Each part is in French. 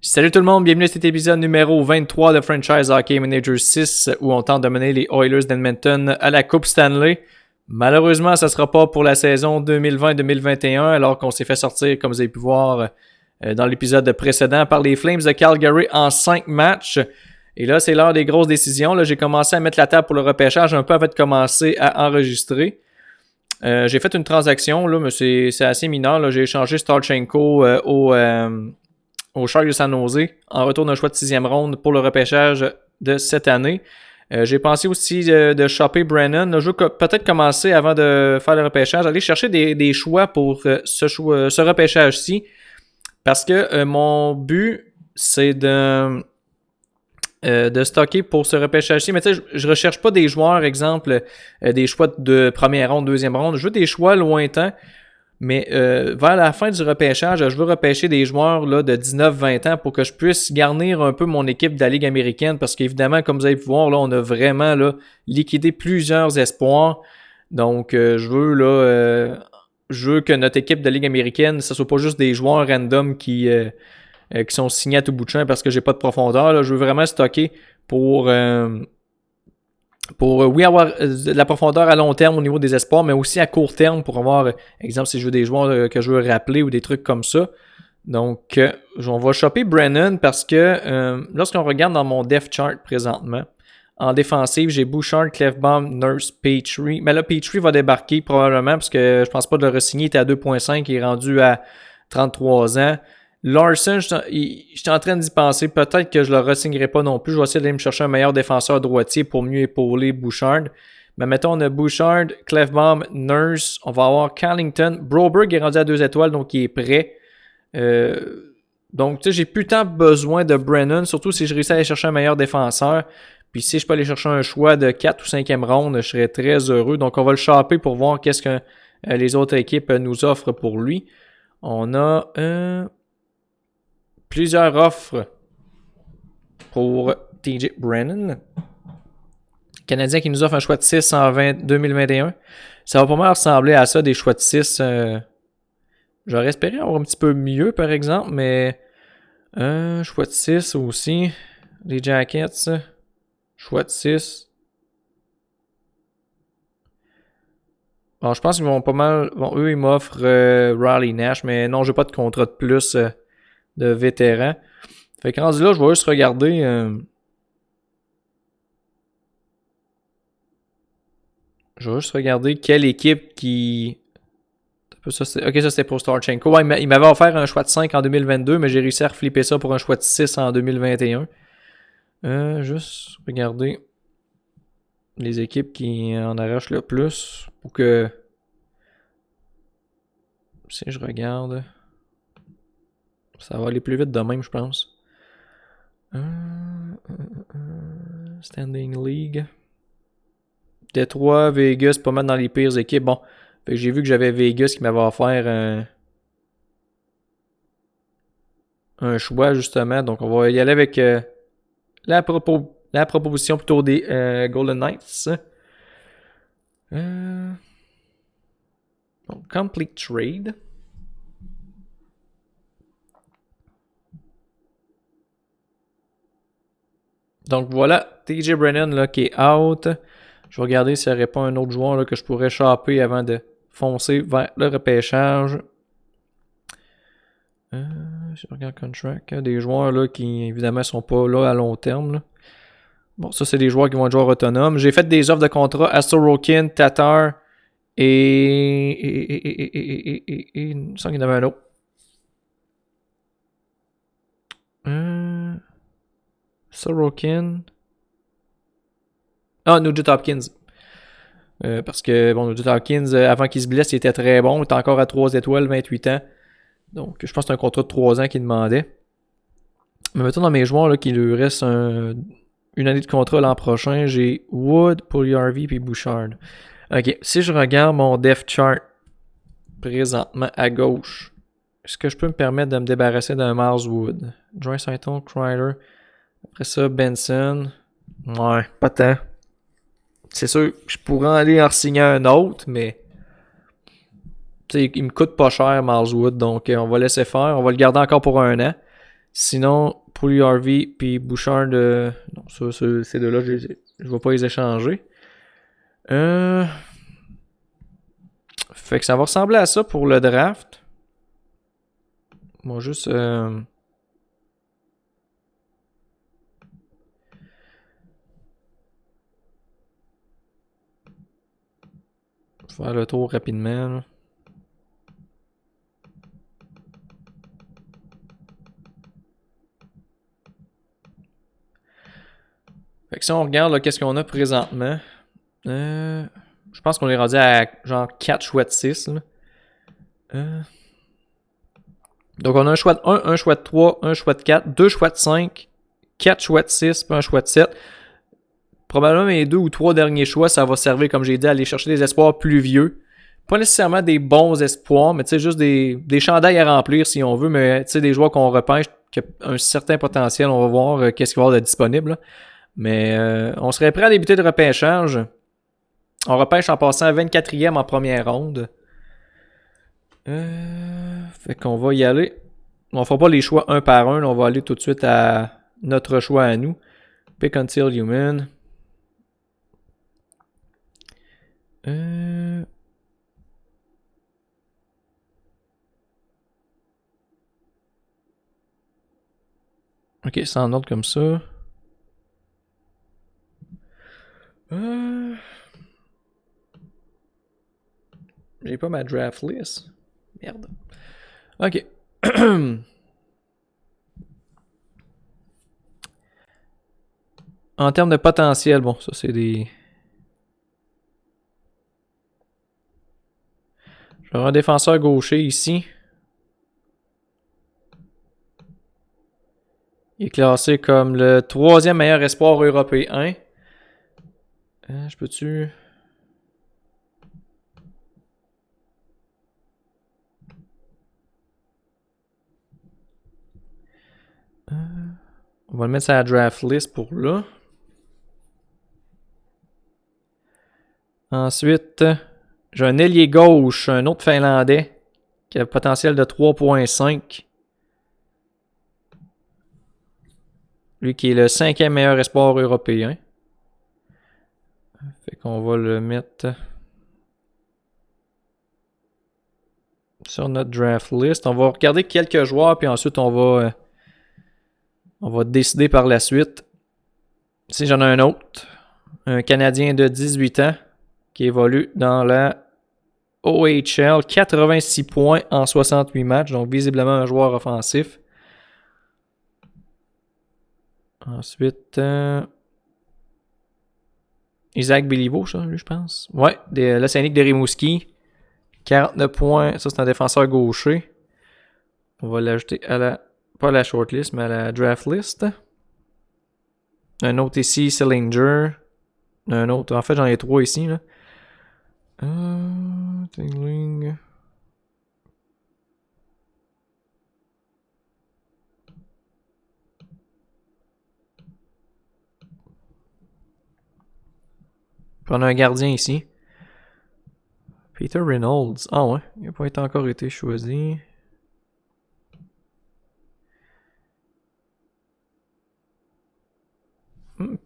Salut tout le monde, bienvenue à cet épisode numéro 23 de Franchise Hockey Manager 6 où on tente de mener les Oilers d'Edmonton à la Coupe Stanley. Malheureusement, ça ne sera pas pour la saison 2020-2021 alors qu'on s'est fait sortir, comme vous avez pu voir dans l'épisode précédent, par les Flames de Calgary en 5 matchs. Et là, c'est l'heure des grosses décisions. Là, j'ai commencé à mettre la table pour le repêchage un peu avant de commencer à enregistrer. J'ai fait une transaction, là, mais c'est assez mineur. Là. J'ai échangé Starchenko au Sharks de San Jose en retour d'un choix de 6e ronde pour le repêchage de cette année. J'ai pensé aussi de shopper Brennan. Là, je veux peut-être commencer avant de faire le repêchage, aller chercher des choix pour ce repêchage-ci. Parce que mon but, c'est de stocker pour ce repêchage-ci. Mais tu sais, je recherche pas des joueurs, exemple, des choix de première ronde, deuxième ronde. Je veux des choix lointains. Mais vers la fin du repêchage, je veux repêcher des joueurs là, de 19-20 ans pour que je puisse garnir un peu mon équipe de la Ligue américaine. Parce qu'évidemment, comme vous avez pu voir, là, on a vraiment là, liquidé plusieurs espoirs. Donc, je veux que notre équipe de Ligue américaine, ce ne soit pas juste des joueurs random qui sont signés à tout bout de champ parce que j'ai pas de profondeur. Là. Je veux vraiment stocker pour avoir de la profondeur à long terme au niveau des espoirs, mais aussi à court terme pour avoir, exemple, si je veux des joueurs que je veux rappeler ou des trucs comme ça. Donc, on va shopper Brennan parce que lorsqu'on regarde dans mon depth chart présentement, en défensive, j'ai Bouchard, Clefbaum, Nurse, Petrie. Mais là, Petrie va débarquer probablement parce que je pense pas de le re-signer. Il était à 2.5, il est rendu à 33 ans. Larson, j'étais en train d'y penser. Peut-être que je ne le re-signerai pas non plus. Je vais essayer d'aller me chercher un meilleur défenseur droitier pour mieux épauler Bouchard. Mais mettons, on a Bouchard, Clefbaum, Nurse. On va avoir Carlington. Broberg est rendu à 2 étoiles, donc il est prêt. Donc, tu sais, j'ai plus tant besoin de Brennan, surtout si je réussis à aller chercher un meilleur défenseur. Puis si je peux aller chercher un choix de 4 ou 5e ronde, je serais très heureux. Donc, on va le shopper pour voir qu'est-ce que les autres équipes nous offrent pour lui. On a plusieurs offres pour TJ Brennan. Canadien qui nous offre un choix de 6 en 2021. Ça va pas mal ressembler à ça, des choix de 6. J'aurais espéré avoir un petit peu mieux, par exemple, mais un choix de 6 aussi. Les Jackets, choix de 6. Bon, je pense qu'ils vont pas mal... Bon, eux, ils m'offrent Riley Nash, mais non, j'ai pas de contrat de plus de vétéran. Fait que rendu là, je vais juste regarder. Je vais juste regarder quelle équipe qui. Ça, ok, ça c'était pour Starchenko. Ouais, il m'avait offert un choix de 5 en 2022, mais j'ai réussi à reflipper ça pour un choix de 6 en 2021. Juste regarder les équipes qui en arrachent le plus pour que. Si je regarde. Ça va aller plus vite de même, je pense. Standing League. Détroit, Vegas, pas mal dans les pires équipes. Bon, j'ai vu que j'avais Vegas qui m'avait offert un choix, justement. Donc, on va y aller avec la proposition plutôt des Golden Knights. Donc, Complete Trade. Donc voilà, TJ Brennan là, qui est out. Je vais regarder s'il n'y aurait pas un autre joueur là, que je pourrais choper avant de foncer vers le repêchage. Je regarde contract. Des joueurs là, qui évidemment ne sont pas là à long terme. Là. Bon, ça c'est des joueurs qui vont être joueurs autonomes. J'ai fait des offres de contrat à Sorokin, Tatar et il me semble qu'il y en avait un autre. Sorokin. Ah, Nugent Hopkins. Parce que, bon, Nugent Hopkins, avant qu'il se blesse, il était très bon. Il était encore à 3 étoiles, 28 ans. Donc, je pense que c'est un contrat de 3 ans qu'il demandait. Mais mettons dans mes joueurs, là, qu'il lui reste une année de contrat l'an prochain, j'ai Wood, Puljujarvi et Bouchard. Ok, si je regarde mon depth chart présentement à gauche, est-ce que je peux me permettre de me débarrasser d'un Miles Wood? Draisaitl, Kreider. Après ça, Benson. Ouais, pas tant. C'est sûr que je pourrais aller en signer un autre, mais il me coûte pas cher, Miles Wood, donc on va laisser faire. On va le garder encore pour 1 an. Sinon, Pooley Harvey puis Bouchard de... Non, ça, ces deux-là, je ne vais pas les échanger. Fait que ça va ressembler à ça pour le draft. Moi, juste... faire le tour rapidement. Là. Fait que si on regarde, qu'est-ce qu'on a présentement? Je pense qu'on est rendu à genre 4 choix de 6. Donc on a un choix de 1, un choix de 3, un choix de 4, 2 choix de 5, 4 choix de 6, puis un choix de 7. Probablement mes 2 ou 3 derniers choix, ça va servir, comme j'ai dit, à aller chercher des espoirs plus vieux. Pas nécessairement des bons espoirs, mais tu sais, juste des chandails à remplir si on veut, mais tu sais, des joueurs qu'on repêche qui ont un certain potentiel. On va voir qu'est-ce qu'il va y avoir de disponible. Là. Mais on serait prêt à débuter le repêchage. On repêche en passant 24e en première ronde. Fait qu'on va y aller. On fera pas les choix un par un. Là, on va aller tout de suite à notre choix à nous. Pick until human. Ok, c'est en ordre comme ça. J'ai pas ma draft list. Merde. Ok. En termes de potentiel, bon, ça c'est des... J'aurai un défenseur gaucher ici. Il est classé comme le 3e meilleur espoir européen. Je peux-tu... On va le mettre sur la draft list pour là. Ensuite, j'ai un ailier gauche, un autre Finlandais, qui a un potentiel de 3.5. Lui qui est le 5e meilleur espoir européen. Fait qu'on va le mettre sur notre draft list. On va regarder quelques joueurs, puis ensuite on va décider par la suite. Si j'en ai un autre, un Canadien de 18 ans, qui évolue dans la OHL, 86 points en 68 matchs, donc visiblement un joueur offensif. Ensuite, Isaac Béliveau, ça, lui, je pense. Ouais, l'Océanique de Rimouski, 49 points, ça c'est un défenseur gaucher. On va l'ajouter à la, pas à la shortlist, mais à la draft list. Un autre ici, Sillinger. Un autre, en fait j'en ai 3 ici, là. Tingling. Puis on a un gardien ici. Peter Reynolds. Ah ouais, il n'a pas encore été choisi.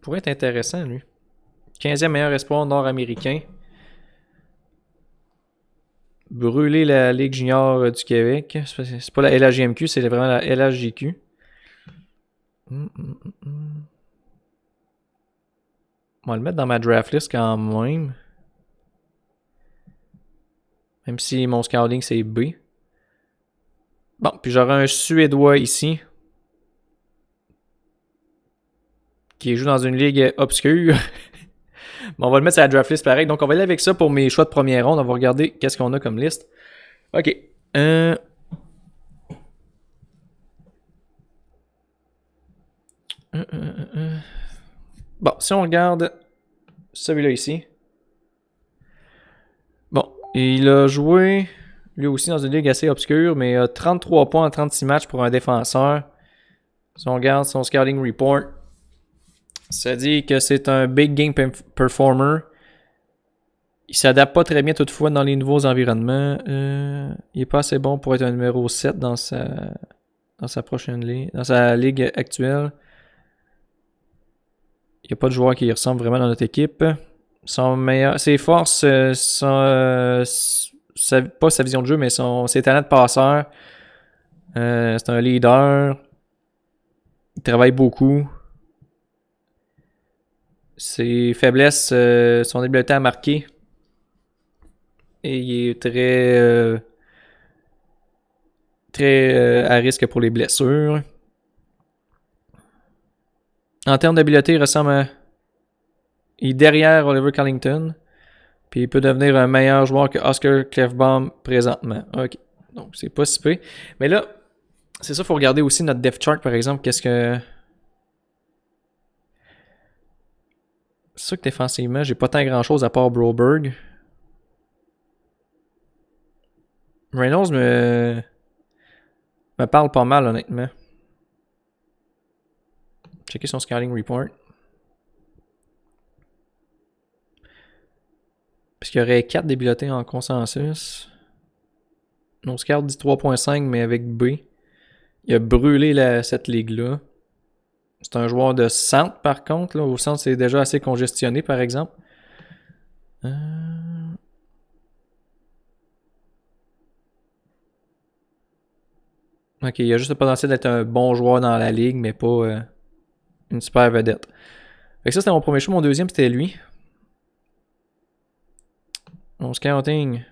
Pourrait être intéressant, lui. 15e meilleur espoir nord-américain. Brûler la Ligue junior du Québec. C'est pas la LHJMQ, c'est vraiment la LHJQ. On va le mettre dans ma draft list quand même. Même si mon scouting c'est B. Bon, puis j'aurai un Suédois ici. Qui joue dans une ligue obscure. Bon, on va le mettre sur la draft list pareil. Donc on va aller avec ça pour mes choix de première ronde. On va regarder qu'est-ce qu'on a comme liste. Ok. Bon, si on regarde celui-là ici. Bon, il a joué lui aussi dans une ligue assez obscure, mais il a 33 points en 36 matchs pour un défenseur. Si on regarde son scouting report, ça dit que c'est un big game performer. Il s'adapte pas très bien toutefois dans les nouveaux environnements. Il est pas assez bon pour être un numéro 7 dans sa dans sa prochaine ligue, dans sa ligue actuelle. Il n'y a pas de joueur qui ressemble vraiment dans notre équipe. Ses forces sont pas sa vision de jeu, mais ses talents de passeur. C'est un leader. Il travaille beaucoup. Ses faiblesses, son habileté à marquer. Et il est très à risque pour les blessures. En termes d'habileté, il ressemble à... Il est derrière Oliver Kylington. Puis il peut devenir un meilleur joueur que Oscar Klefbom présentement. Ok. Donc c'est pas si peu. Mais là, c'est ça, il faut regarder aussi notre depth chart par exemple. Qu'est-ce que. C'est sûr que défensivement, j'ai pas tant grand chose à part Broberg. Reynolds me parle pas mal honnêtement. Checker son scouting report. Parce qu'il y aurait 4 débilotés en consensus. Nos scouts dit 3.5, mais avec B. Il a brûlé cette ligue-là. C'est un joueur de centre, par contre. Là. Au centre, c'est déjà assez congestionné, par exemple. Ok, il a juste le potentiel d'être un bon joueur dans la ligue, mais pas une super vedette. Fait que ça, c'était mon premier choix. Mon deuxième, c'était lui. Mon scouting.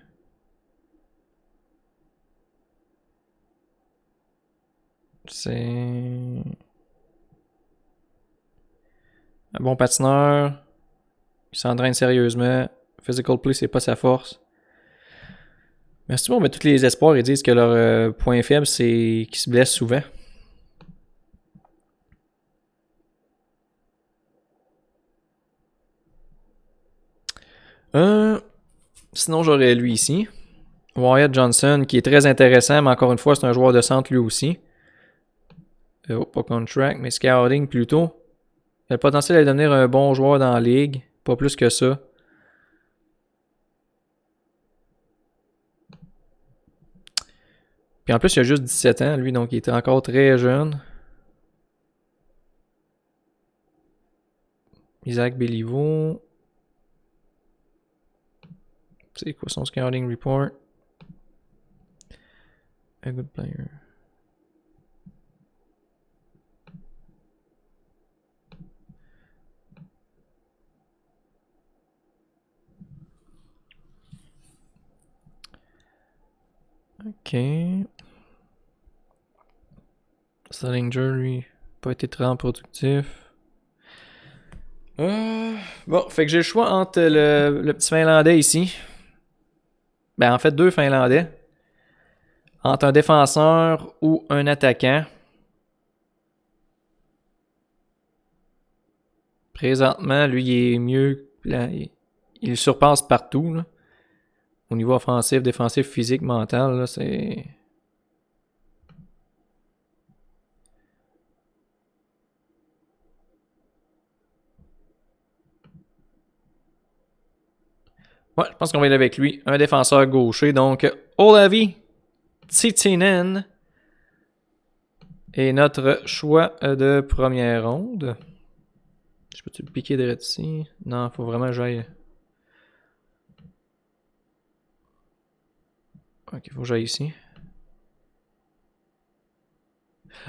C'est un bon patineur. Il s'entraîne sérieusement. Physical play, c'est pas sa force. Mais si tu vois, tous les espoirs, ils disent que leur point faible, c'est qu'ils se blessent souvent. Sinon, j'aurais lui ici. Wyatt Johnson, qui est très intéressant, mais encore une fois, c'est un joueur de centre lui aussi. Pas contract, mais scouting plutôt. Il a le potentiel de devenir un bon joueur dans la ligue. Pas plus que ça. Puis en plus, il a juste 17 ans, lui, donc il était encore très jeune. Isaac Béliveau. C'est quoi son scouting report? A good player. Ok. Salinger, lui, pas été très productif. Bon, fait que j'ai le choix entre le petit Finlandais ici. Ben, en fait, 2 Finlandais. Entre un défenseur ou un attaquant. Présentement, lui, il est mieux. Là, il le surpasse partout. Là. Au niveau offensif, défensif, physique, mental, là, c'est... Ouais, je pense qu'on va y aller avec lui. Un défenseur gaucher. Donc, Olavi Tsitsinen est notre choix de première ronde. Je peux-tu le piquer direct ici? Non, faut vraiment que j'aille... Ok, faut que j'aille ici.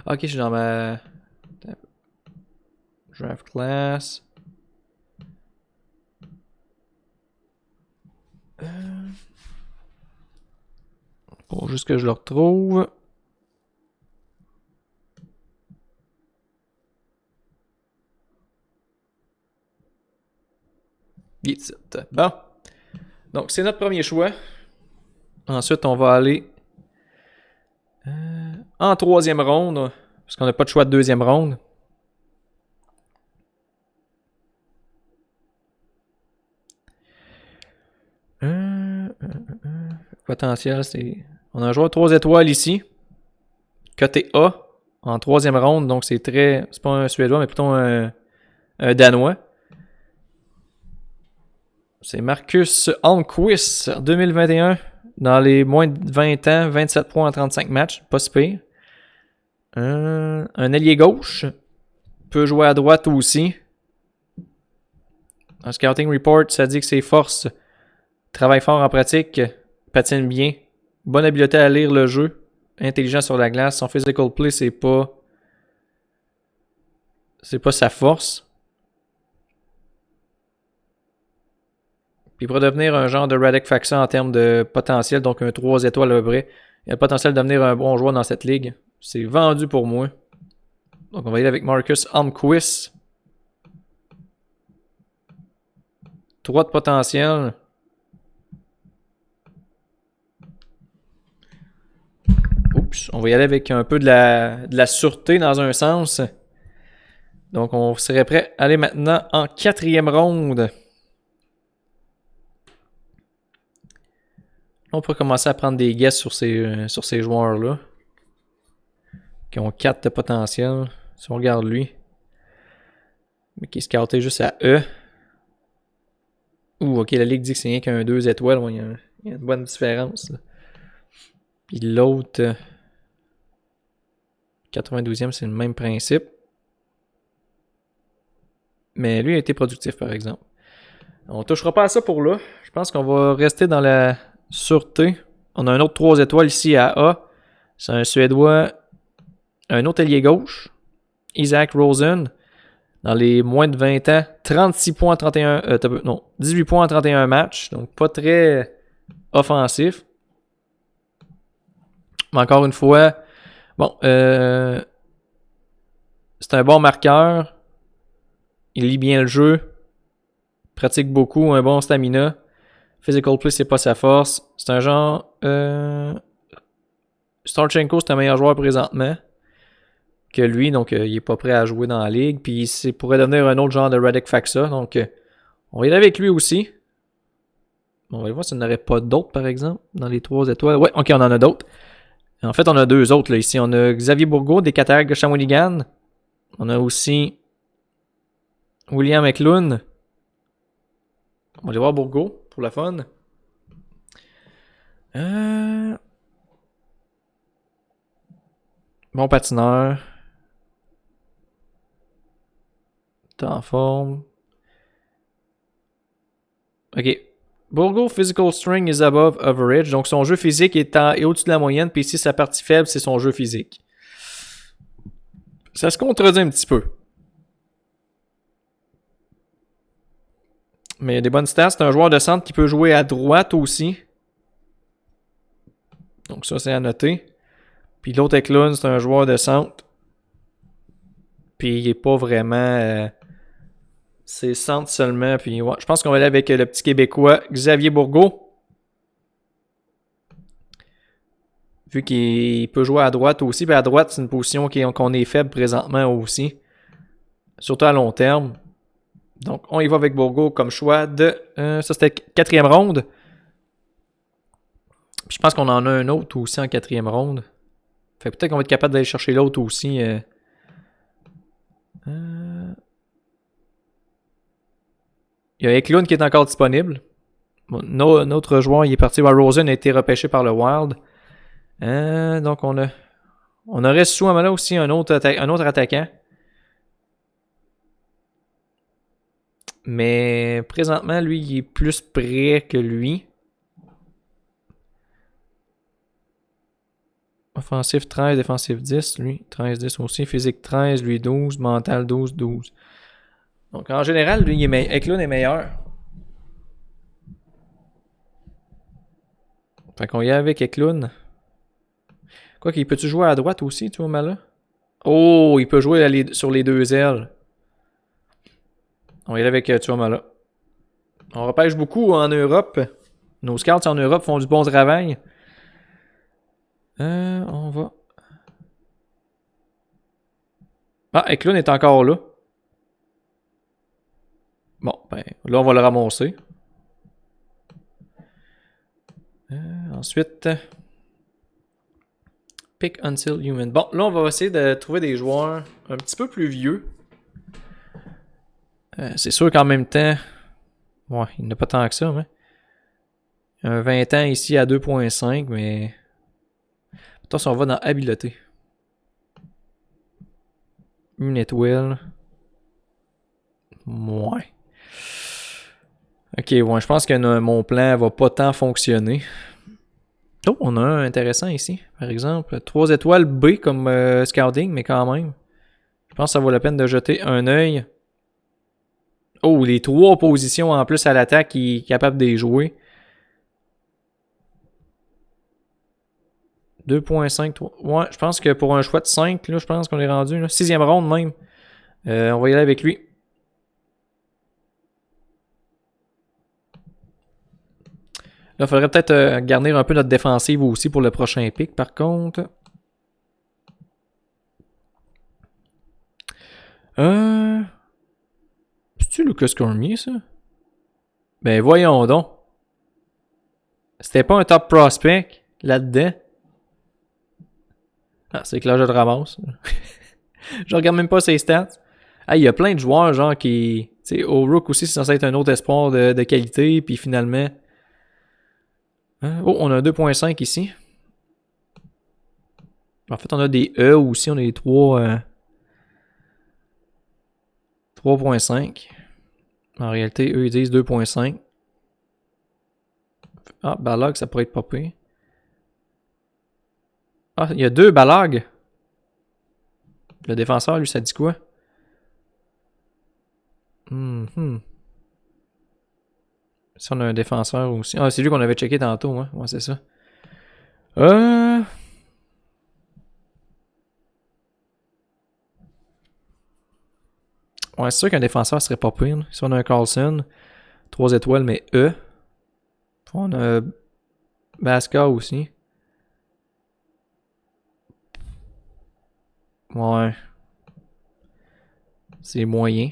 Ok, je suis dans ma... Draft class. Faut juste que je le retrouve. Bon. Donc, c'est notre premier choix. Ensuite, on va aller en 3e ronde. Parce qu'on n'a pas de choix de 2e ronde. Potentiel, c'est... On a un joueur 3 étoiles ici. Côté A. En 3e ronde. Donc, c'est très... C'est pas un Suédois, mais plutôt un Danois. C'est Marcus Almqvist, 2021. Dans les moins de 20 ans, 27 points en 35 matchs. Pas si pire. Un ailier gauche. Peut jouer à droite aussi. Un scouting report, ça dit que ses forces. Travaille fort en pratique. Patine bien. Bonne habileté à lire le jeu. Intelligent sur la glace. Son physical play, c'est pas sa force. Puis il pourrait devenir un genre de Radek Faksa en termes de potentiel, donc un 3 étoiles à peu près. Il a le potentiel de devenir un bon joueur dans cette ligue. C'est vendu pour moi. Donc on va y aller avec Marcus Almquist. 3 de potentiel. Oups, on va y aller avec un peu de la sûreté dans un sens. Donc on serait prêt à aller maintenant en 4e ronde. On pourrait commencer à prendre des guesses sur ces joueurs-là. Qui ont 4 de potentiel. Si on regarde lui. Mais qui est scouté juste à E. Ouh, ok, la ligue dit que c'est rien qu'un 2 étoiles. Ouais, il y a une bonne différence. Là. Puis l'autre, 92e, c'est le même principe. Mais lui a été productif, par exemple. On touchera pas à ça pour là. Je pense qu'on va rester dans la sûreté. On a un autre 3 étoiles ici à A. C'est un Suédois. Un autre ailier gauche. Isaac Rosen. Dans les moins de 20 ans. 36 points en 31... 18 points en 31 matchs. Donc pas très offensif. Mais encore une fois... Bon, c'est un bon marqueur. Il lit bien le jeu. Pratique beaucoup. Un bon stamina. Physical play, c'est pas sa force. C'est un genre... Starchenko, c'est un meilleur joueur présentement que lui. Donc, il est pas prêt à jouer dans la ligue. Puis, il pourrait devenir un autre genre de Radek Faksa. Donc, on va y aller avec lui aussi. On va voir s'il n'y en aurait pas d'autres, par exemple, dans les 3 étoiles. Ouais, ok, on en a d'autres. En fait, on a 2 autres là, ici. On a Xavier Bourgault des Cataractes de Shawinigan. On a aussi William Eklund. On va aller voir Bourgault pour la fun. Bon patineur. T'es en forme. Ok. Bourgault physical string is above average. Donc son jeu physique est au-dessus de la moyenne. Puis ici, sa partie faible, c'est son jeu physique. Ça se contredit un petit peu. Mais il y a des bonnes stats. C'est un joueur de centre qui peut jouer à droite aussi. Donc ça, c'est à noter. Puis l'autre Eklund, c'est un joueur de centre. Puis il est pas vraiment... c'est centre seulement. Puis ouais, je pense qu'on va aller avec le petit Québécois Xavier Bourgault. Vu qu'il peut jouer à droite aussi. Puis à droite, c'est une position qu'on est faible présentement aussi. Surtout à long terme. Donc, on y va avec Bourgault comme choix de... ça, c'était 4e ronde. Puis je pense qu'on en a un autre aussi en 4e ronde. Fait peut-être qu'on va être capable d'aller chercher l'autre aussi. Il y a Eklund qui est encore disponible. Bon, notre joueur, il est parti. Rosen a été repêché par le Wild. Donc, on aurait sous là aussi un autre attaquant. Mais présentement, lui, il est plus près que lui. Offensif 13, défensif 10, lui. 13-10 aussi. Physique 13, lui 12. Mental 12-12. Donc en général, lui, Eklund est meilleur. Fait qu'on y est avec Eklund. Quoi qu'il peut-tu jouer à droite aussi, tu vois, Mala? Oh, il peut jouer sur les 2 ailes. On y est avec Tuamala. On repêche beaucoup en Europe. Nos scouts en Europe font du bon travail. On va... Ah, Eklund est encore là. Bon, ben, là, on va le ramasser. Ensuite... Pick until human. Bon, là, on va essayer de trouver des joueurs un petit peu plus vieux. C'est sûr qu'en même temps... Ouais, il n'y en a pas tant que ça, mais... Un 20 ans ici à 2.5, mais... Attention, on va dans habileté. Une étoile. Ouais. Ok, ouais, je pense que mon plan va pas tant fonctionner. Oh, on a un intéressant ici, par exemple. 3 étoiles B comme scouting, mais quand même. Je pense que ça vaut la peine de jeter un œil. Oh, les 3 positions en plus à l'attaque, il est capable de les jouer. 2.5, 3. Ouais, je pense que pour un choix de 5, là, je pense qu'on est rendu. 6e ronde même. On va y aller avec lui. Là, il faudrait peut-être garnir un peu notre défensive aussi pour le prochain pick, par contre. C'est-tu Lucas Cormier, ça? Ben voyons donc. C'était pas un top prospect là-dedans. Ah, c'est que là, je le ramasse. Je regarde même pas ses stats. Ah, il y a plein de joueurs, genre, qui... Tu sais, O'Rourke aussi, c'est censé être un autre espoir de qualité, puis finalement... Oh, on a un 2.5 ici. En fait, on a des E aussi, on a des 3.5. En réalité, eux, ils disent 2.5. Ah, Balog, ça pourrait être popé. Ah, il y a 2 Balog. Le défenseur, lui, ça dit quoi? Si on a un défenseur aussi. Ah, c'est lui qu'on avait checké tantôt, hein. Ouais, c'est ça. Ouais, c'est sûr qu'un défenseur serait pas pire. Si on a un Carlson, 3 étoiles, mais E. On a Baska aussi. Ouais. C'est moyen.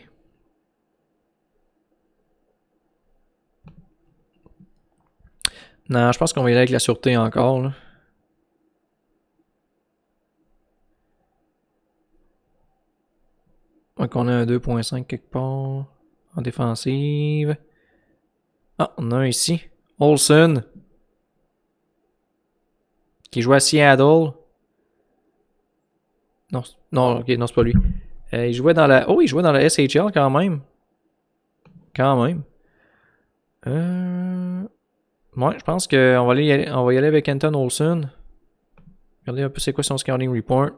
Non, je pense qu'on va y aller avec la sûreté encore, là. Donc on a un 2.5 quelque part. En défensive. Ah, on a un ici. Olsen. Qui joue à Seattle. Non, non, ok, non, c'est pas lui. Il jouait dans la. Oh, il jouait dans la SHL quand même. Quand même. Ouais, je pense qu'on va on va y aller avec Anton Olsen. Regardez un peu c'est quoi son scouting report.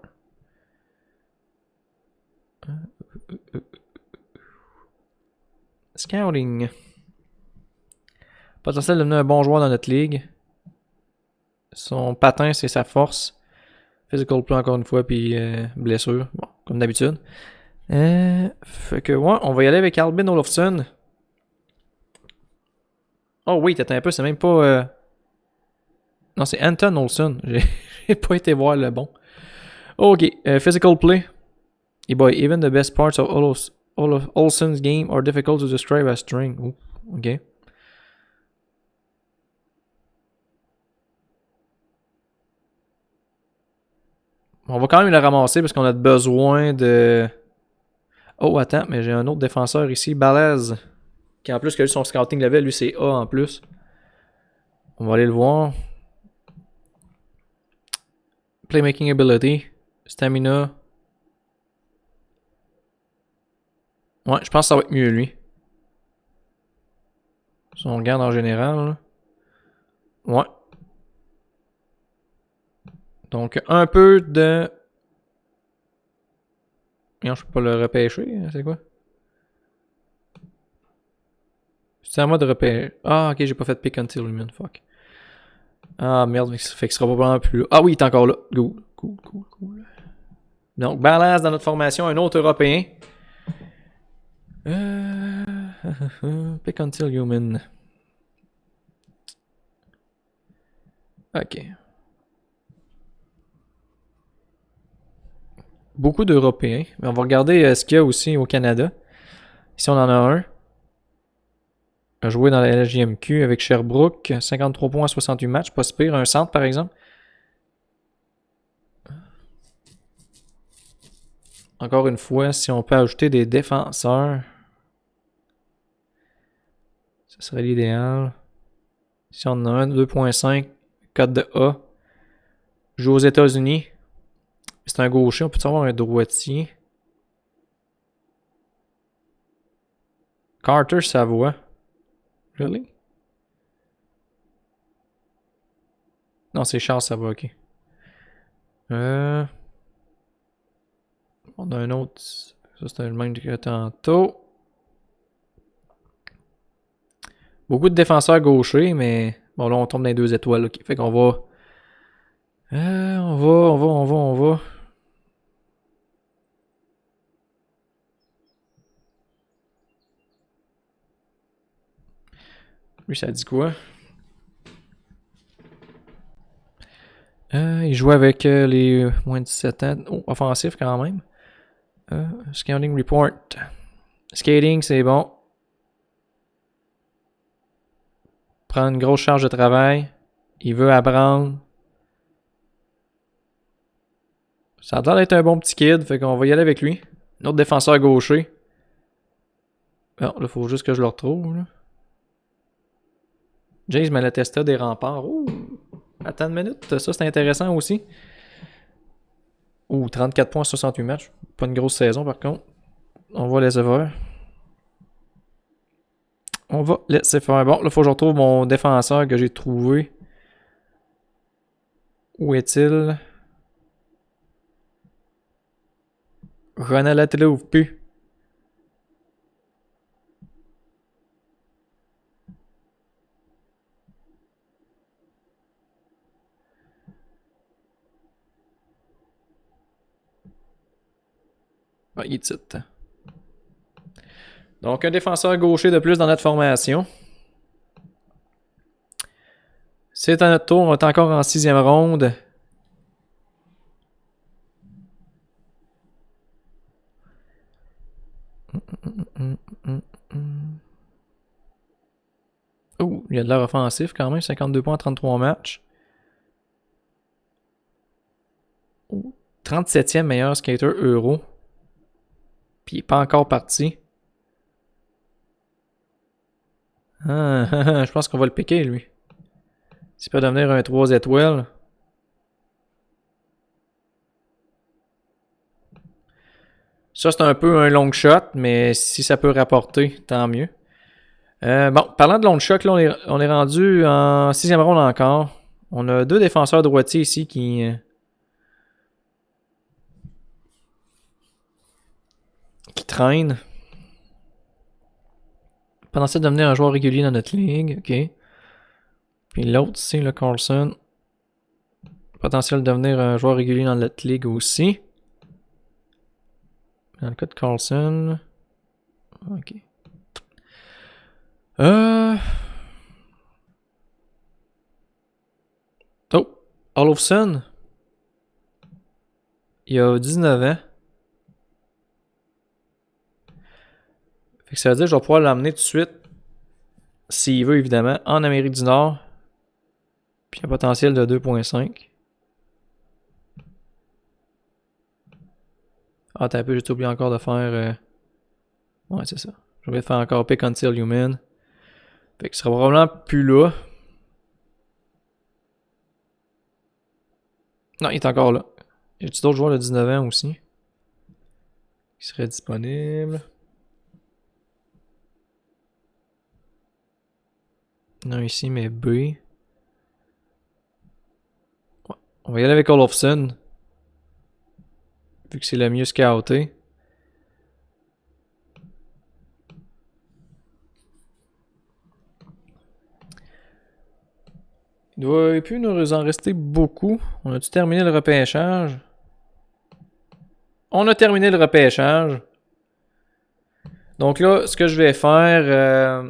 Scouting. Potentiel de devenir un bon joueur dans notre ligue. Son patin, c'est sa force. Physical play encore une fois, puis blessure. Bon, comme d'habitude. Fait que, ouais, on va y aller avec Albin Olofsson. Oh oui, t'as un peu, c'est même pas... Non, c'est Anton Olsen. J'ai pas été voir le bon. Ok, physical play. Hey boy, even the best parts of Olsen's game are difficult to describe as string. Ooh, ok. On va quand même le ramasser parce qu'on a besoin de... Oh, attends, mais j'ai un autre défenseur ici, Balaz. Qui en plus que lui, son scouting level, lui c'est A en plus. On va aller le voir. Playmaking ability. Stamina. Ouais, je pense que ça va être mieux lui. Si on regarde en général. Là. Ouais. Donc un peu de... Non, je peux pas le repêcher, c'est quoi? C'est à moi de repêcher. Ah, ok, j'ai pas fait pick until human, fuck. Ah merde, fait qu'il sera probablement plus là. Ah oui, il est encore là. Cool. Donc, balance dans notre formation, un autre Européen. Pick until human. Ok. Beaucoup d'Européens. Mais on va regarder ce qu'il y a aussi au Canada. Ici, on en a un. A joué dans la LGMQ avec Sherbrooke. 53 points à 68 matchs. Pas si pire. Un centre, par exemple. Encore une fois, si on peut ajouter des défenseurs, ce serait l'idéal. Si on en a un, 2.5, code de A. Joue aux États-Unis. C'est un gaucher, on peut avoir un droitier. Carter Savoie. Really? Non, c'est Charles Savoie, ok. On a un autre. Ça, c'est le même que tantôt. Beaucoup de défenseurs gauchers, mais bon, là, on tombe dans les 2 étoiles. Okay. Fait qu'on va. On va. Lui, ça dit quoi? Il joue avec les moins de 17 ans. Oh, offensif quand même. Scouting report. Skating, c'est bon. Prend une grosse charge de travail. Il veut apprendre. Ça a l'air d'être un bon petit kid, fait qu'on va y aller avec lui. Un autre défenseur gaucher. Bon, là, faut juste que je le retrouve. Là. James Malatesta des remparts. Ouh! Attends une minute, ça c'est intéressant aussi. Ouh, 34 points, 68 matchs. Pas une grosse saison par contre. On va laisser faire. On va laisser faire. Bon, là, faut que je retrouve mon défenseur que j'ai trouvé. Où est-il? Ronald Attila ouvre plus. Ah, il est titre. Donc, un défenseur gaucher de plus dans notre formation. C'est à notre tour. On est encore en 6e ronde. Oh, il y a de l'air offensif quand même. 52 points en 33 matchs. Oh, 37e meilleur skater euro. Puis il n'est pas encore parti. Je pense qu'on va le piquer, lui. S'il peut devenir un 3 étoiles. Ça, c'est un peu un long shot, mais si ça peut rapporter, tant mieux. Bon, parlant de long shot, là, on est rendu en 6e ronde encore. On a 2 défenseurs droitiers ici qui traînent. Potentiel de devenir un joueur régulier dans notre ligue, ok. Puis l'autre, c'est le Carlson. Potentiel de devenir un joueur régulier dans notre ligue aussi. Dans le cas de Carlson. Ok. Oh, Olofsson. Il a 19 ans. Fait que ça veut dire que je vais pouvoir l'emmener tout de suite, s'il veut évidemment, en Amérique du Nord. Puis un potentiel de 2.5. Ah, t'as un peu, j'ai oublié encore de faire... Ouais, c'est ça. Je vais faire encore Pick Until Human. Fait qu'il sera probablement plus là. Non, il est encore là. J'ai-tu d'autres joueurs de 19 ans aussi qui seraient disponibles? Non, ici, mais B. Ouais, on va y aller avec Olofsson. Vu que c'est le mieux scouté. Il doit plus nous en rester beaucoup. On a-tu terminé le repêchage? On a terminé le repêchage. Donc là, ce que je vais faire...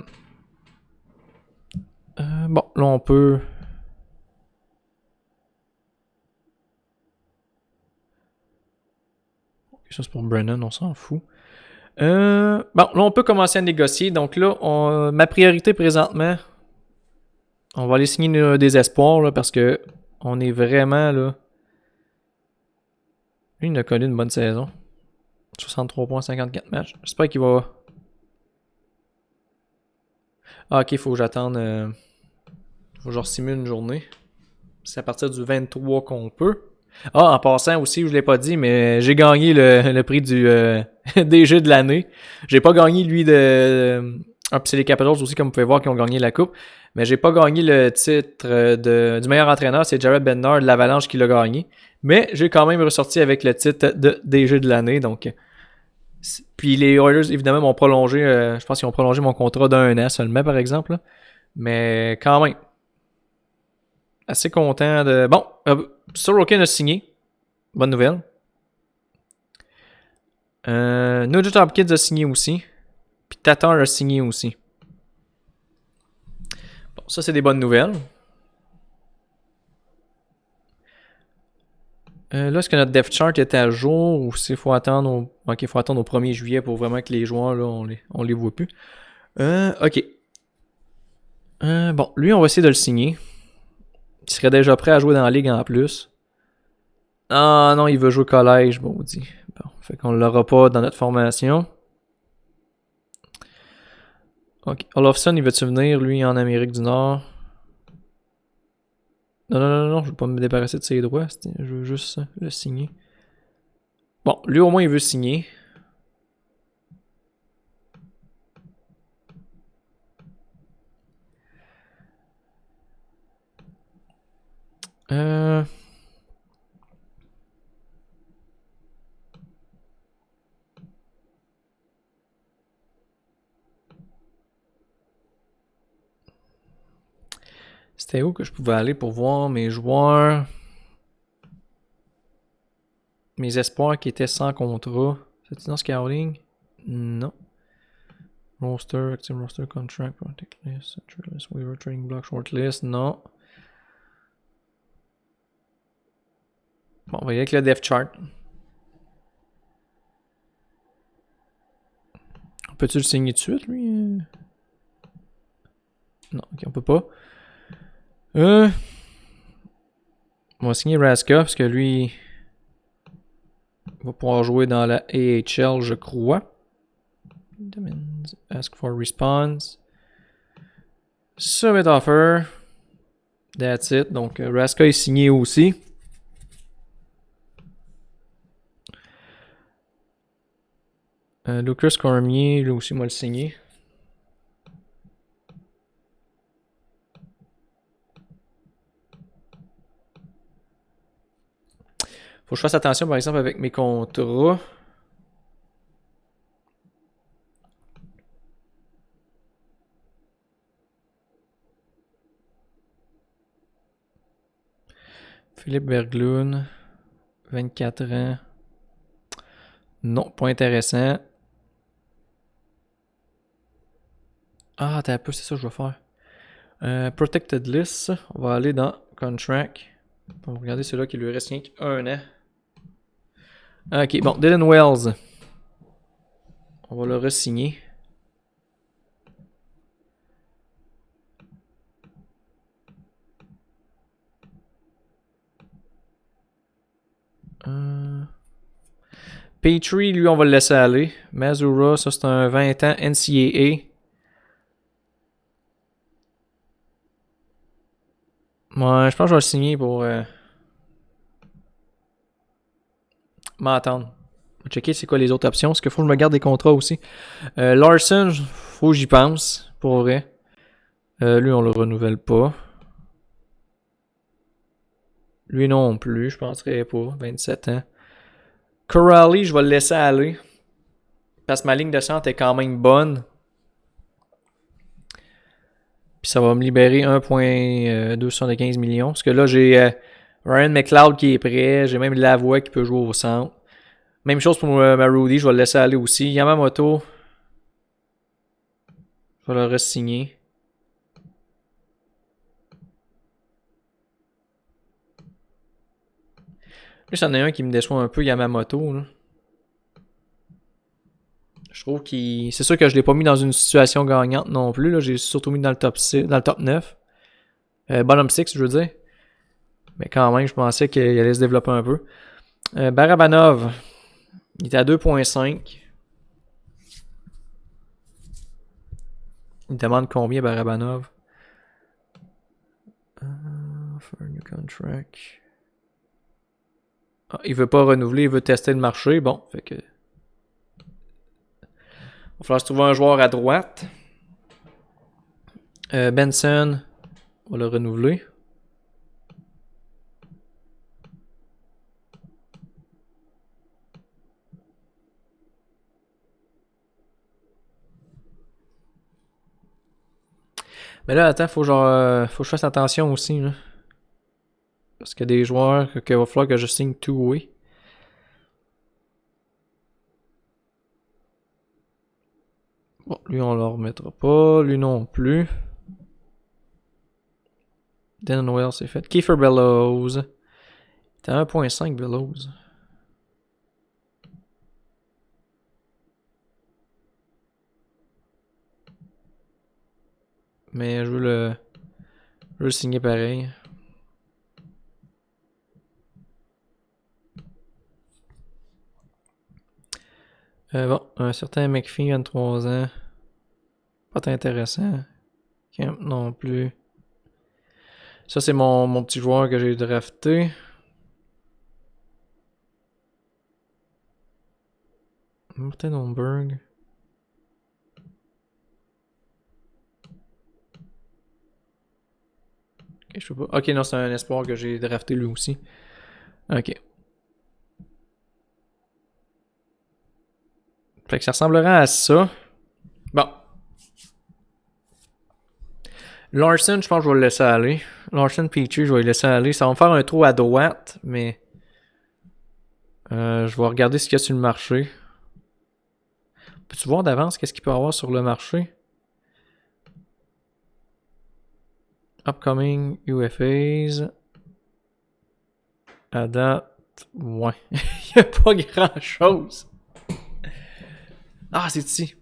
bon, là on peut... Ça c'est pour Brennan, on s'en fout. Bon, là on peut commencer à négocier. Donc là, ma priorité présentement... On va aller signer des espoirs là, parce que on est vraiment là... Lui, il a connu une bonne saison. 63 points, 54 matchs. J'espère qu'il va... Ah, ok, il faut que j'attende... Faut que je simule une journée. C'est à partir du 23 qu'on peut. Ah, en passant aussi, je l'ai pas dit, mais j'ai gagné le prix du DG de l'année. J'ai pas gagné lui de... Ah, puis c'est les Capitals aussi, comme vous pouvez voir, qui ont gagné la coupe. Mais j'ai pas gagné le titre du meilleur entraîneur. C'est Jared Bednar de l'Avalanche qui l'a gagné. Mais j'ai quand même ressorti avec le titre de DG de l'année. Donc, puis les Oilers, évidemment, m'ont prolongé. Je pense qu'ils ont prolongé mon contrat d'un an seulement, par exemple. Là. Mais quand même, assez content de... Bon, Sorokin a signé. Bonne nouvelle. Nugent Hopkins a signé aussi. Puis Tatar a signé aussi. Bon, ça, c'est des bonnes nouvelles. Là, est-ce que notre depth chart est à jour ou s'il faut attendre au... Ok, faut attendre au 1er juillet pour vraiment que les joueurs, là, on les voit plus. Ok. Bon, lui, on va essayer de le signer. Il serait déjà prêt à jouer dans la ligue en plus. Ah non, il veut jouer collège, bon, dit. Bon, fait qu'on l'aura pas dans notre formation. Ok, Olofsson, il veut-tu venir, lui, en Amérique du Nord? Non, je veux pas me débarrasser de ses droits, je veux juste le signer. Bon, lui au moins il veut signer. C'était où que je pouvais aller pour voir mes joueurs? Mes espoirs qui étaient sans contrat. C'est-tu dans Scouting? Non. Roster, Active Roster, Contract, Protect List, Central List, Waiver, Trading Block, Shortlist, non. Bon, on va y aller avec le Depth Chart. Peux-tu le signer tout de suite, lui? Non, ok, on peut pas. On va signer Raska, parce que lui... va pouvoir jouer dans la AHL, je crois. Ask for response. Submit offer. That's it. Donc, Raska est signé aussi. Lucas Cormier, lui aussi, moi le signer. Faut que je fasse attention, par exemple, avec mes contrats. Philippe Berglund, 24 ans. Non, pas intéressant. Ah, t'as un peu, c'est ça que je vais faire. Protected List, on va aller dans Contract. On va regarder celui-là qui lui reste rien qu'un an. Ok, bon, Dylan Wells. On va le re-signer. Petrie, lui, on va le laisser aller. Mazura, ça c'est un 20 ans NCAA. Ouais, je pense que je vais le signer pour m'attendre. Je vais checker c'est quoi les autres options. Parce qu'il faut que je me garde des contrats aussi. Larson, faut que j'y pense. Pour vrai. Lui, on le renouvelle pas. Lui non plus, je penserais pas. 27 ans. Corrali, je vais le laisser aller. Parce que ma ligne de centre est quand même bonne. Puis ça va me libérer 1,215 millions. Parce que là, j'ai Ryan McLeod qui est prêt. J'ai même Lavoie qui peut jouer au centre. Même chose pour Rudy, je vais le laisser aller aussi. Yamamoto, je vais le re-signer. Plus, il y en a un qui me déçoit un peu, Yamamoto. Là. Je trouve qu'il. C'est sûr que je l'ai pas mis dans une situation gagnante non plus. Là. J'ai surtout mis dans le top 6, dans le top 9. Bottom 6, je veux dire. Mais quand même, je pensais qu'il allait se développer un peu. Barabanov, il était à 2,5. Il demande combien, Barabanov? For a new contract. Ah, il veut pas renouveler, il veut tester le marché. Bon, fait que. Il va falloir se trouver un joueur à droite. Benson, on va le renouveler. Mais là, attends, faut que je fasse attention aussi, là. Parce qu'il y a des joueurs qu'il va falloir que je signe two-way. Bon, lui, on le remettra pas. Lui non plus. Denon Wells, c'est fait. Kiefer Bellows. T'as 1.5 Bellows. Mais je veux le signer pareil. Bon, un certain McPhee, 23 ans. Pas très intéressant. Camp non plus. Ça, c'est mon petit joueur que j'ai drafté. Martin Holmberg. Ok, je sais pas. Ok, non, c'est un espoir que j'ai drafté lui aussi. Ok. Fait que ça ressemblera à ça. Bon. Larson, je pense que je vais le laisser aller. Larson Petrie, je vais le laisser aller. Ça va me faire un trou à droite, mais je vais regarder ce qu'il y a sur le marché. Peux-tu voir d'avance qu'est-ce qu'il peut y avoir sur le marché? Upcoming UFAs. À date, ouais. Il n'y a pas grand-chose. Ah, c'est ici.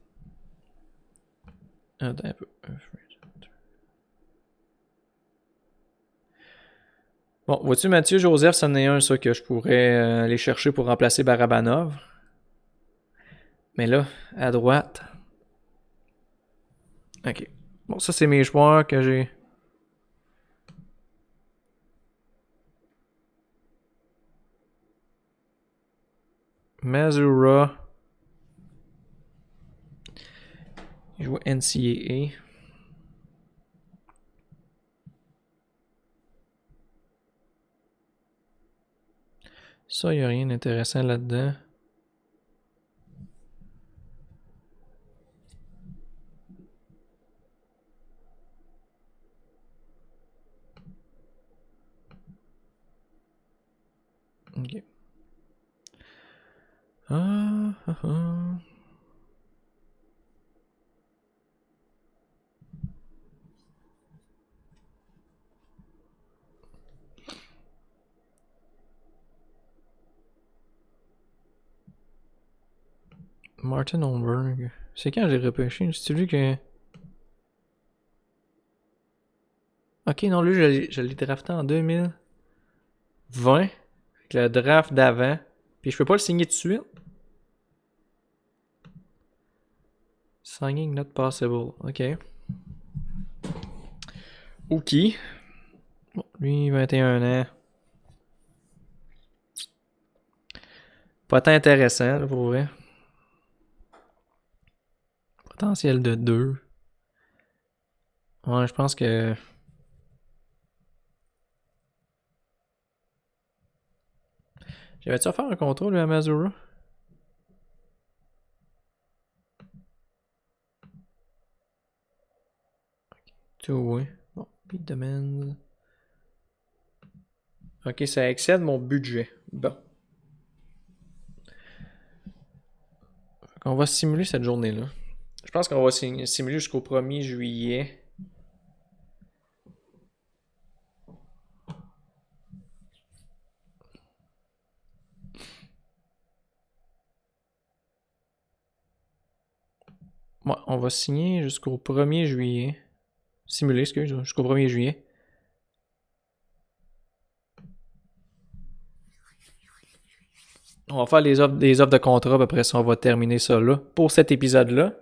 Attends un peu. Bon, vois-tu, Mathieu Joseph, c'en est un, ça, que je pourrais aller chercher pour remplacer Barabanov. Mais là, à droite. Ok. Bon, ça, c'est mes joueurs que j'ai. Mazura. Il joue NCAA. Ça, il n'y a rien d'intéressant là-dedans. Ok. Ah. Martin Holmberg. C'est quand j'ai repêché? C'est lui que. Ok, non, lui, je l'ai drafté en 2020. Avec le draft d'avant. Puis je peux pas le signer tout de suite. Signing not possible. Ok. Ok. Bon, lui, 21 ans. Pas tant intéressant, là, pour vrai. Potentiel de 2. Ouais, je pense que. J'avais-tu à faire un contrôle, lui, à Mazura? Tout, oui. Bon, Pete Demands. Ok, ça excède mon budget. Bon. On va simuler cette journée-là. Je pense qu'on va simuler jusqu'au 1er juillet. Ouais, on va signer jusqu'au 1er juillet. Simuler, excuse, jusqu'au 1er juillet. On va faire des offres de contrat, après ça, on va terminer ça là. Pour cet épisode-là.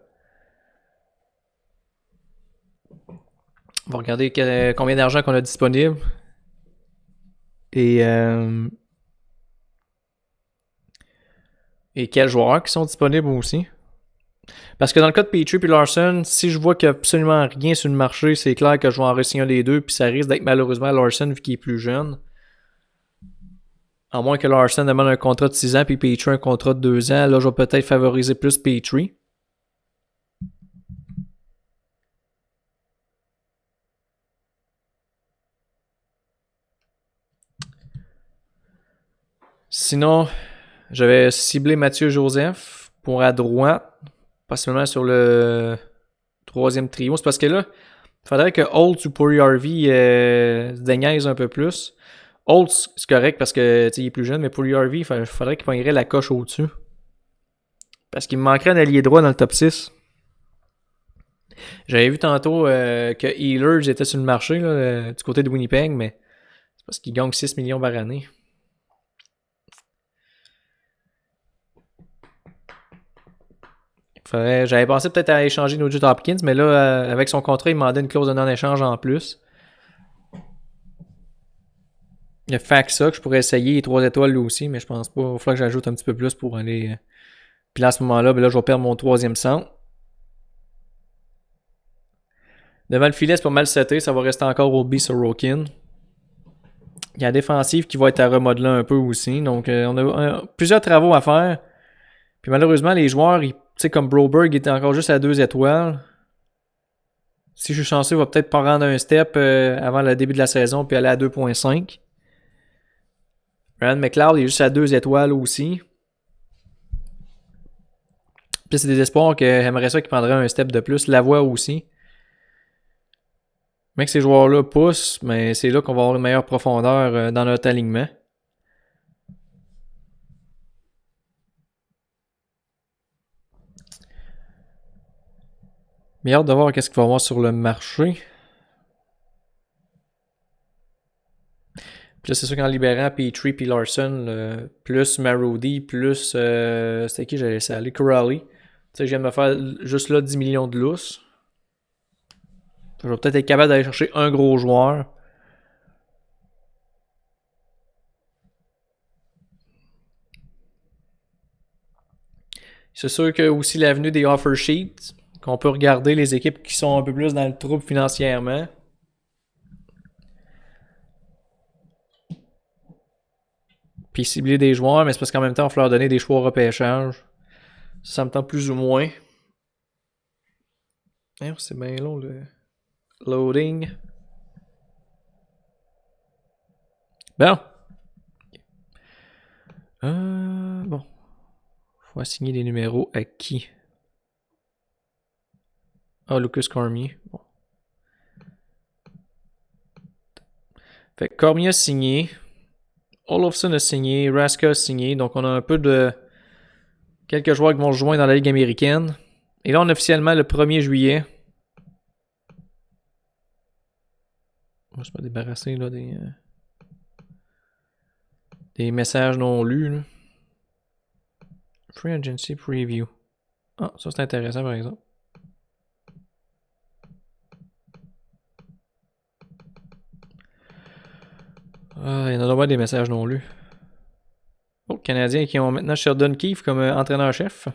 On va regarder combien d'argent qu'on a disponible. Et Et quels joueurs qui sont disponibles aussi. Parce que dans le cas de Petrie et Larson, si je vois qu'il n'y a absolument rien sur le marché, c'est clair que je vais en re-signer un des deux, puis ça risque d'être malheureusement Larson vu qu'il est plus jeune. À moins que Larson demande un contrat de 6 ans puis Petrie un contrat de 2 ans, là je vais peut-être favoriser plus Petrie. Sinon, j'avais ciblé Mathieu Joseph pour à droite, possiblement sur le troisième trio. C'est parce que là, il faudrait que Holtz ou Puri-Harvey se déniaise un peu plus. Holtz, c'est correct parce que il est plus jeune, mais Puri-Harvey, il faudrait qu'il prendrait la coche au-dessus. Parce qu'il me manquerait un allié droit dans le top 6. J'avais vu tantôt que Ehlers était sur le marché là, du côté de Winnipeg, mais c'est parce qu'il gagne 6 millions par année. J'avais pensé peut-être à échanger Nugent Hopkins, mais là, avec son contrat, il demandait une clause de non-échange en plus. Il y a Faxa que je pourrais essayer, les 3 étoiles lui aussi, mais je pense pas. Il va falloir que j'ajoute un petit peu plus pour aller. Puis là, à ce moment-là, je vais perdre mon troisième centre. Devant le filet, c'est pas mal seté. Ça va rester encore Obi Sorokin. Il y a la défensive qui va être à remodeler un peu aussi. Donc, on a plusieurs travaux à faire. Puis malheureusement, les joueurs, comme Broberg, était encore juste à 2 étoiles. Si je suis chanceux, il va peut-être pas rendre un step avant le début de la saison puis aller à 2.5. Ryan McLeod est juste à 2 étoiles aussi. Puis c'est des espoirs que j'aimerais ça qu'il prendrait un step de plus. La voix aussi. Mais que ces joueurs-là poussent, mais c'est là qu'on va avoir une meilleure profondeur dans notre alignement. Mais hâte de voir qu'est-ce qu'il va y avoir sur le marché. Puis là, c'est sûr qu'en libérant Petrie puis Larson, plus Marody, plus. C'était qui j'allais laisser aller? Corrali. Tu sais, je viens de me faire juste là 10 millions de lousse. Je vais peut-être être capable d'aller chercher un gros joueur. C'est sûr que aussi l'avenue des offer sheets, qu'on peut regarder les équipes qui sont un peu plus dans le trouble financièrement. Puis cibler des joueurs, mais c'est parce qu'en même temps, il va leur donner des choix au repêchage. Ça me tente plus ou moins. C'est bien long le loading. Bon. Bon. Faut assigner les numéros à qui? Ah, Lucas Cormier. Bon. Fait que Cormier a signé. Olofsson a signé. Raska a signé. Donc on a un peu de quelques joueurs qui vont se joindre dans la Ligue américaine. Et là, on a officiellement le 1er juillet. On va se débarrasser là, des messages non lus. Là. Free Agency Preview. Ah, ça c'est intéressant par exemple. Ah, il y en a normalement des messages non lus. Oh, Canadiens qui ont maintenant Sheldon Keefe comme entraîneur-chef.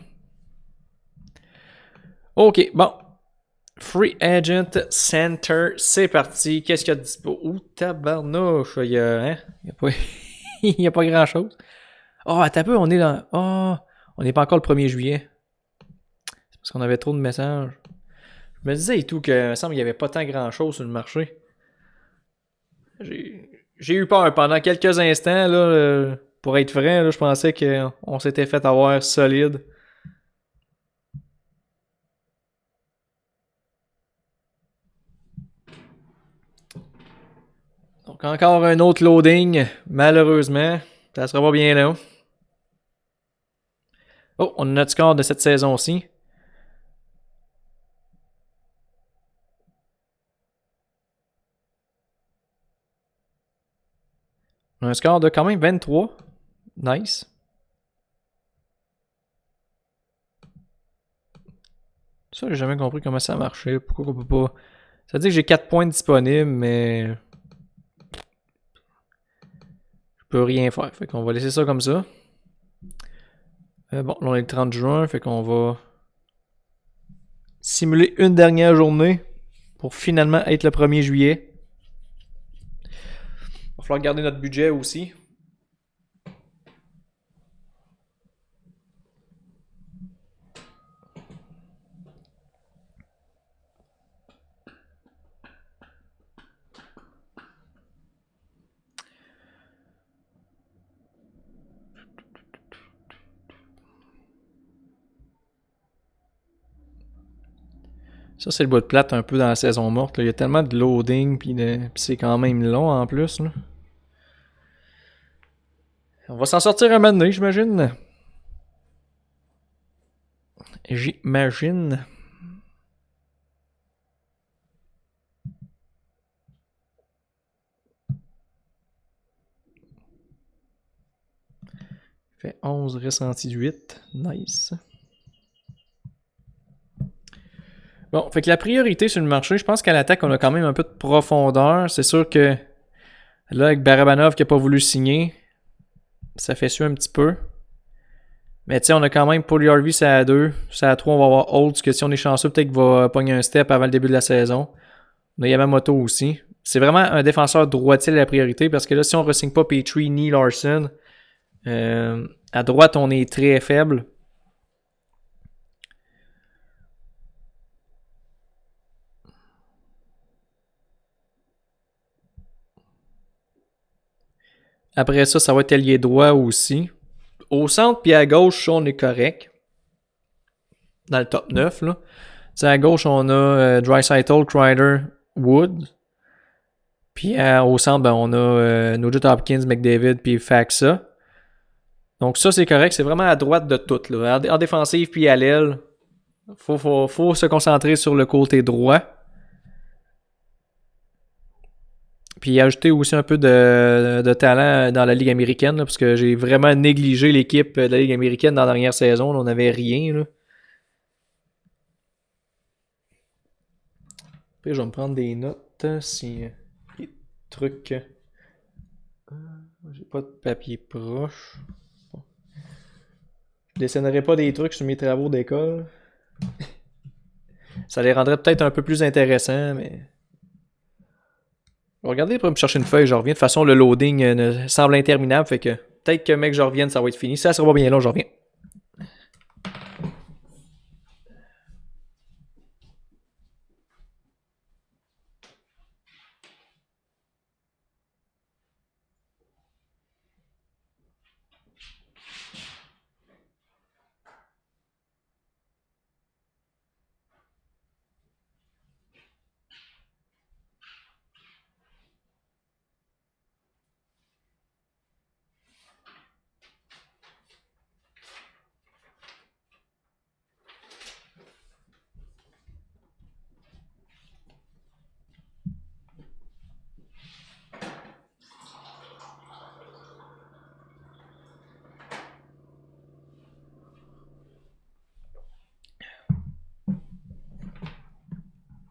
Ok, bon. Free Agent Center, c'est parti. Qu'est-ce qu'il y a de dispo? Ouh, tabarnouche. Il y a, il y a pas grand-chose. Oh, attends un peu, on est dans... Oh, on n'est pas encore le 1er juillet. C'est parce qu'on avait trop de messages. Je me disais et tout que, il me semble qu'il n'y avait pas tant grand-chose sur le marché. J'ai eu peur pendant quelques instants, là, pour être vrai, là, je pensais qu'on s'était fait avoir solide. Donc encore un autre loading, malheureusement. Ça sera pas bien long. Oh, on a notre score de cette saison-ci. On a un score de quand même 23. Nice. Ça, j'ai jamais compris comment ça marchait. Pourquoi on peut pas... Ça veut dire que j'ai 4 points disponibles, mais... Je peux rien faire. Fait qu'on va laisser ça comme ça. Bon, là on est le 30 juin, fait qu'on va simuler une dernière journée pour finalement être le 1er juillet. Il va falloir garder notre budget aussi. Ça, c'est le bout de plate un peu dans la saison morte. Là. Il y a tellement de loading, puis c'est quand même long en plus. Là. On va s'en sortir un moment donné, j'imagine. J'imagine. Fait 11, ressenti de 8. Nice. Bon, fait que la priorité sur le marché, je pense qu'à l'attaque, on a quand même un peu de profondeur. C'est sûr que là, avec Barabanov qui n'a pas voulu signer, ça fait suer un petit peu. Mais tu sais, on a quand même Paul Harvey, c'est à 2. C'est à 3, on va avoir Holtz, que si on est chanceux, peut-être qu'il va pogner un step avant le début de la saison. On a Yamamoto aussi. C'est vraiment un défenseur droitier la priorité parce que là, si on ne re-signe pas Petrie ni Larson, à droite, on est très faible. Après ça, ça va être ailier droit aussi. Au centre puis à gauche, on est correct. Dans le top 9, là. T'sais, à gauche, on a Draisaitl, Kreider, Wood. Puis au centre, ben, on a Nugent Hopkins, McDavid, puis Faxa. Donc ça, c'est correct. C'est vraiment à droite de tout. Là. En défensive, puis à l'aile, faut se concentrer sur le côté droit. Puis ajouter aussi un peu de talent dans la Ligue américaine, là, parce que j'ai vraiment négligé l'équipe de la Ligue américaine dans la dernière saison. Là, on n'avait rien. Là. Puis je vais me prendre des notes si des trucs. J'ai pas de papier proche. Bon. Je dessinerai pas des trucs sur mes travaux d'école. Ça les rendrait peut-être un peu plus intéressants, mais. Regardez pour me chercher une feuille, je reviens. De toute façon, le loading semble interminable, fait que peut-être que mec, je revienne, ça va être fini. Si ça sera pas bien long, je reviens.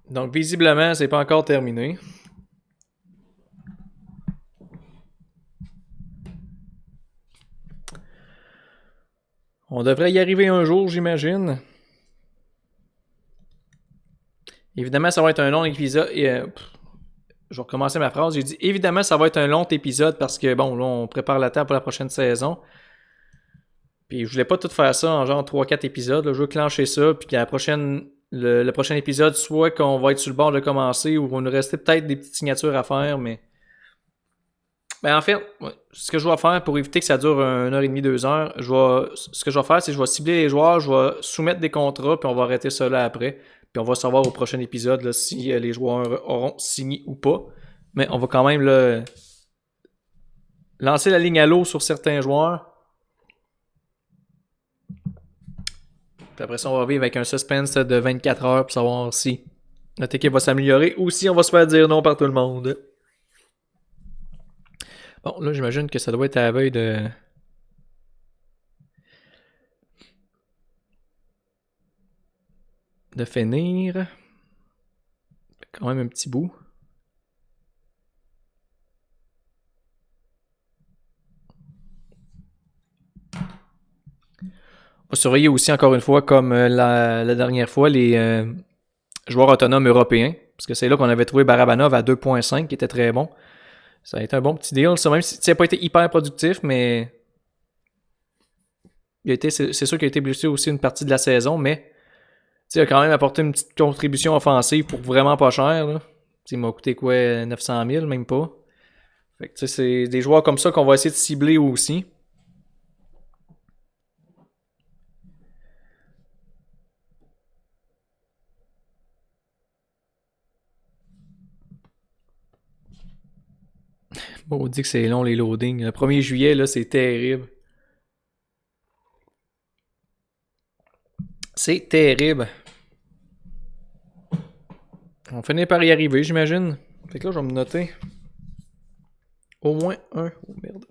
Donc, visiblement, c'est pas encore terminé. On devrait y arriver un jour, j'imagine. Évidemment, ça va être un long épisode. Je vais recommencer ma phrase. J'ai dit évidemment, ça va être un long épisode parce que, bon, là, on prépare la table pour la prochaine saison. Puis je voulais pas tout faire ça en genre 3-4 épisodes. Là. Je veux clencher ça. Puis la prochaine, le prochain épisode, soit qu'on va être sur le bord de commencer ou il va nous rester peut-être des petites signatures à faire. Mais en fait, ce que je vais faire pour éviter que ça dure 1h30, 2 heures, ce que je vais faire, c'est que je vais cibler les joueurs, je vais soumettre des contrats, puis on va arrêter ça là après. Puis on va savoir au prochain épisode là, si les joueurs auront signé ou pas. Mais on va quand même là, lancer la ligne à l'eau sur certains joueurs. Puis après ça, on va vivre avec un suspense de 24 heures pour savoir si notre équipe va s'améliorer ou si on va se faire dire non par tout le monde. Bon, là, j'imagine que ça doit être à la veille de finir. Quand même un petit bout. On va surveiller aussi, encore une fois, comme la dernière fois, les joueurs autonomes européens. Parce que c'est là qu'on avait trouvé Barabanov à 2.5, qui était très bon. Ça a été un bon petit deal. Ça, même si ça n'a pas été hyper productif, mais c'est sûr qu'il a été blessé aussi une partie de la saison, mais il a quand même apporté une petite contribution offensive pour vraiment pas cher. Là. Il m'a coûté quoi, 900 000, même pas. Fait que, c'est des joueurs comme ça qu'on va essayer de cibler aussi. Bon, on dit que c'est long les loadings. Le 1er juillet, là, c'est terrible. C'est terrible. On finit par y arriver, j'imagine. Fait que là, je vais me noter au moins un. Oh merde.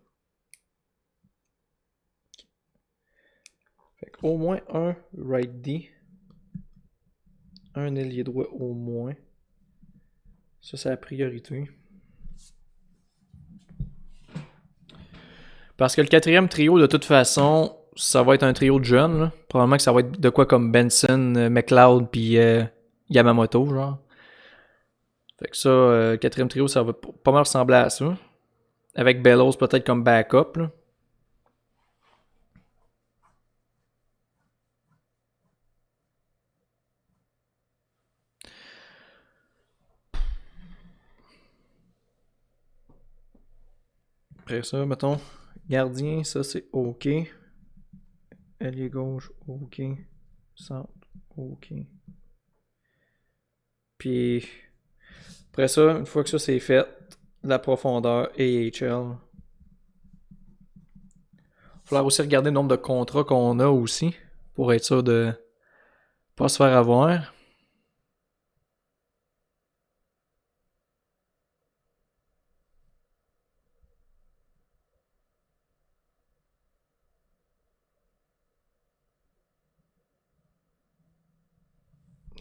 Fait que au moins un right D. Un ailier droit au moins. Ça, c'est la priorité. Parce que le quatrième trio, de toute façon, ça va être un trio de jeunes. Là. Probablement que ça va être de quoi comme Benson, McLeod puis Yamamoto, genre. Fait que ça, quatrième trio, ça va pas mal ressembler à ça. Avec Bellows peut-être comme backup. Là. Après ça, mettons, gardien, ça c'est OK. Ailier gauche, OK. Centre, OK. Puis, après ça, une fois que ça c'est fait, la profondeur AHL. Il va falloir aussi regarder le nombre de contrats qu'on a aussi, pour être sûr de pas se faire avoir.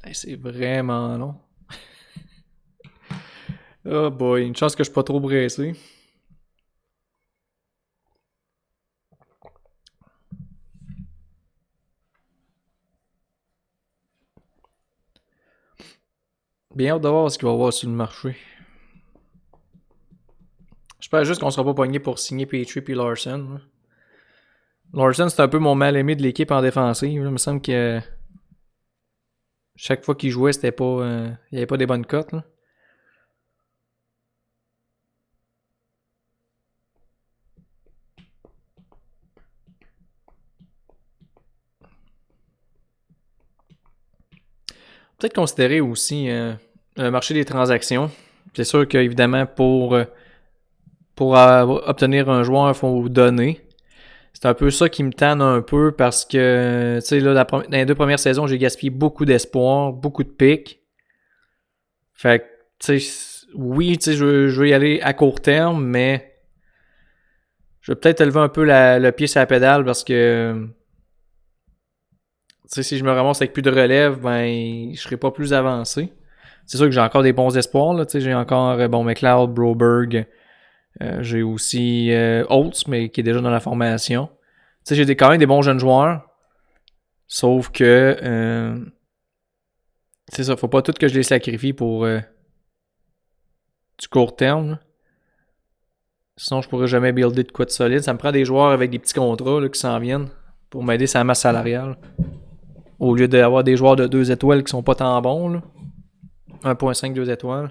Hey, c'est vraiment long. Oh boy, une chance que je suis pas trop pressé. Bien hâte de voir ce qu'il va y avoir sur le marché. J'espère juste qu'on sera pas pogné pour signer Petrie et Larson. Larson, c'est un peu mon mal-aimé de l'équipe en défensive. Il me semble que chaque fois qu'il jouait, c'était pas, il n'y avait pas des bonnes cotes. Là. Peut-être considérer aussi le marché des transactions. C'est sûr qu'évidemment, pour obtenir un joueur, il faut donner. C'est un peu ça qui me tanne un peu parce que, tu sais, là, dans les 2 premières saisons, j'ai gaspillé beaucoup d'espoir, beaucoup de pics. Fait que, tu sais, oui, tu sais, je veux y aller à court terme, mais je vais peut-être élever un peu le pied sur la pédale parce que, tu sais, si je me ramasse avec plus de relève, ben, je serai pas plus avancé. C'est sûr que j'ai encore des bons espoirs, là, tu sais, j'ai encore, McLeod, Broberg, j'ai aussi Holtz, mais qui est déjà dans la formation. Tu sais, j'ai quand même des bons jeunes joueurs. Sauf que c'est ça, faut pas tout que je les sacrifie pour du court terme. Là. Sinon, je pourrais jamais builder de quoi de solide. Ça me prend des joueurs avec des petits contrats là, qui s'en viennent pour m'aider sur la masse salariale. Au lieu d'avoir des joueurs de 2 étoiles qui sont pas tant bons. Là. 1.5, 2 étoiles.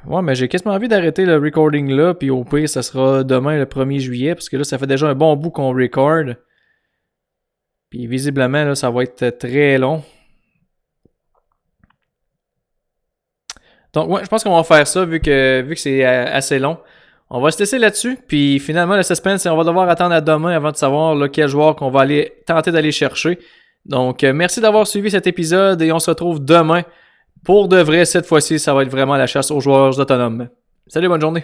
Ouais, mais j'ai quasiment envie d'arrêter le recording là, puis au pire, ça sera demain le 1er juillet, parce que là, ça fait déjà un bon bout qu'on record. Puis visiblement, là, ça va être très long. Donc, ouais, je pense qu'on va faire ça, vu que c'est assez long. On va se laisser là-dessus, puis finalement, le suspense, on va devoir attendre à demain avant de savoir là, quel joueur qu'on va aller tenter d'aller chercher. Donc, merci d'avoir suivi cet épisode, et on se retrouve demain. Pour de vrai, cette fois-ci, ça va être vraiment la chasse aux joueurs autonomes. Salut, bonne journée.